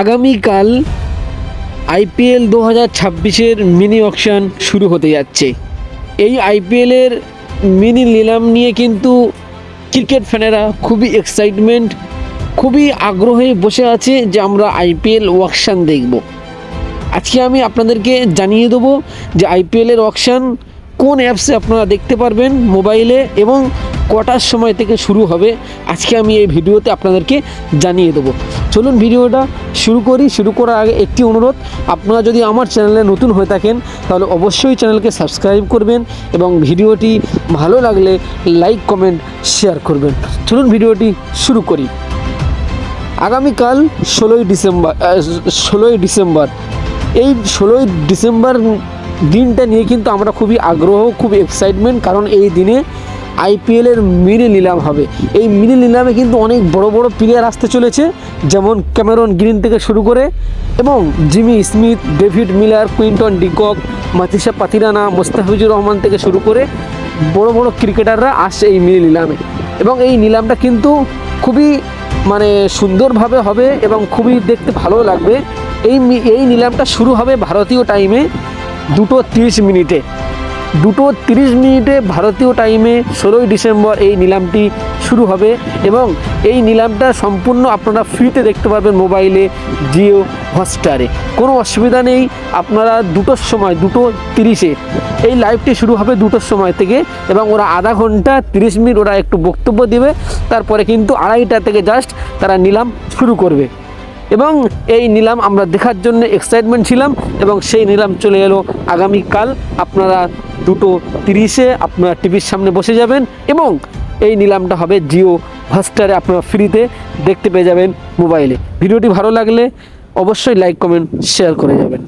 আগামীকাল IPL 2026-এর mini auction শুরু হতে যাচ্ছে। এই আইপিএলের মিনি নিলাম নিয়ে কিন্তু ক্রিকেট ফ্যানেরা খুবই এক্সাইটমেন্ট, খুবই আগ্রহে বসে আছে যে আমরা আইপিএল অকশন দেখব। আজকে আমি আপনাদেরকে জানিয়ে দেবো যে আইপিএলের অকশন কোন অ্যাপসে আপনারা দেখতে পারবেন মোবাইলে এবং কটার সময় থেকে শুরু হবে। আজকে আমি এই ভিডিওতে আপনাদেরকে জানিয়ে দেবো। চলুন ভিডিওটা শুরু করি। শুরু করার আগে একটি অনুরোধ, আপনারা যদি আমার চ্যানেলে নতুন হয়ে থাকেন তাহলে অবশ্যই চ্যানেলকে সাবস্ক্রাইব করবেন এবং ভিডিওটি ভালো লাগলে লাইক কমেন্ট শেয়ার করবেন। চলুন ভিডিওটি শুরু করি। আগামীকাল 16ই ডিসেম্বর এই 16ই ডিসেম্বর দিনটা নিয়ে কিন্তু আমরা খুবই আগ্রহ, খুব এক্সাইটমেন্ট, কারণ এই দিনে আইপিএলের মিনি নিলাম হবে। এই মিনি নিলামে কিন্তু অনেক বড় বড় প্লেয়ার আসতে চলেছে, যেমন ক্যামেরন গ্রিন থেকে শুরু করে এবং Jamie Smith, David Miller, Quinton de Kock, Matheesha Pathirana, Mustafizur Rahman থেকে শুরু করে বড় বড় ক্রিকেটাররা আসছে এই মিনি নিলামে। এবং এই নিলামটা কিন্তু খুবই সুন্দরভাবে হবে এবং খুবই দেখতে ভালো লাগবে। এই নিলামটা শুরু হবে ভারতীয় টাইমে 2:30 ভারতীয় টাইমে 16ই ডিসেম্বর এই নিলামটি শুরু হবে এবং এই নিলামটা সম্পূর্ণ আপনারা ফ্রিতে দেখতে পারবেন মোবাইলে, জিও হটস্টারে। কোনো অসুবিধা নেই। আপনারা 2:30 এই লাইভটি শুরু হবে 2টোর সময় থেকে এবং ওরা আধা ঘন্টা 30 মিনিট ওরা একটু বক্তব্য দেবে, তারপরে কিন্তু 2:30 থেকে জাস্ট তারা নিলাম শুরু করবে। এবং এই নিলাম আমরা দেখার জন্য এক্সাইটমেন্ট ছিলাম এবং সেই নিলাম চলে এলো আগামীকাল। আপনারা 2:30 আপনারা টিভির সামনে বসে যাবেন এবং এই নিলামটা হবে জিও হটস্টারে, আপনারা ফ্রিতে দেখতে পেয়ে যাবেন মোবাইলে। ভিডিওটি ভালো লাগলে অবশ্যই লাইক কমেন্ট শেয়ার করে যাবেন।